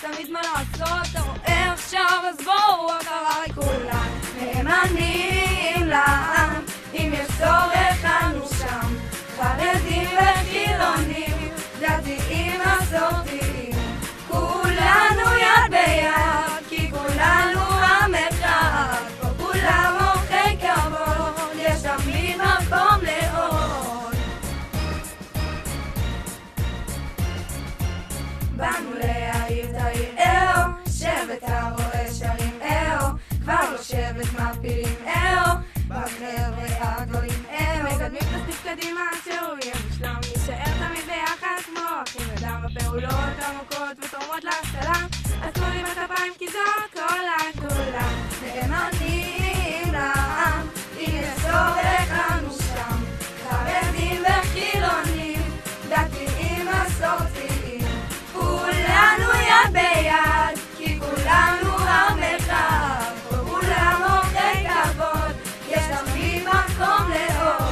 תמיד מה לעשות, אתה רואה עכשיו, אז בואו אחריי כולם נאמנים לעם, אם יש צורך אנו שם, חרדים וחילונים, דתיים מסורתיים, כולנו יד ביד, כי כולנו עם אחד, פה כולם אורחי כבוד, יש תמיד מקום לעוד. באנו להעיר את העיר אהו, שבט הרואה שרים אהו, כבר לא שבט מפילים אהו, בחבר'ה הגדולים אהו, מקדמים את הסניף קדימה שהוא יהיה מושלם, נשאר תמיד ביחד כמו אחים ודם בפעולות עמוקות ותורמות להשכלה, אז תנו לי בכפיים כי זו כל הגדולה, נאמנים לעם, אם יש צורך אנו שם, חרדים וחילונים, דתיים מסורתיים, כולנו יד ביד, כי כולנו עם אחד, פה כולם אורחי כבוד, יש תמיד מקום לעוד.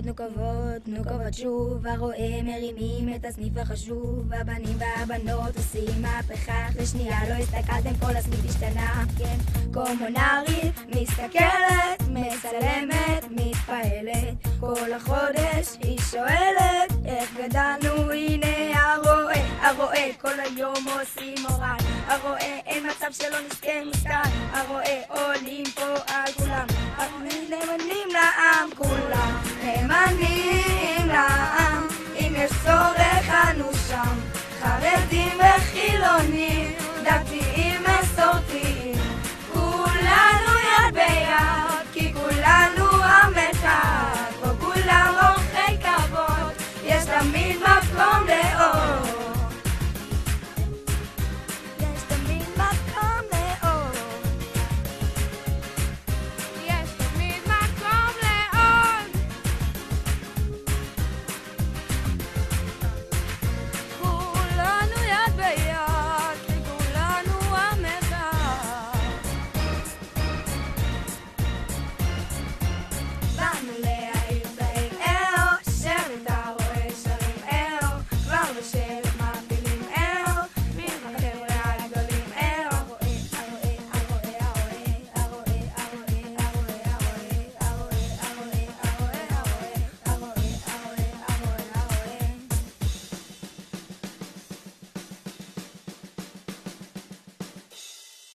תנו כבוד, תנו כבוד שוב, הרואה מרימים את הסניף החשוב, הבנים והבנות עושים מהפכה, לשנייה לא הסתכלתם, כל הסניף השתנה, כן, קומונרית, מסתכלת, מצלמת, מתפעלת, כל החודש היא שואלת, איך גדלנו, הנה הרואה, כל היום עושים מורל, הרואה, אין מצב שלא נזכה מושכל, הרואה, עולים פה על כולם, נאמנים לעם כולם, נאמנים לעם, אם יש צורך אנו שם, חרדים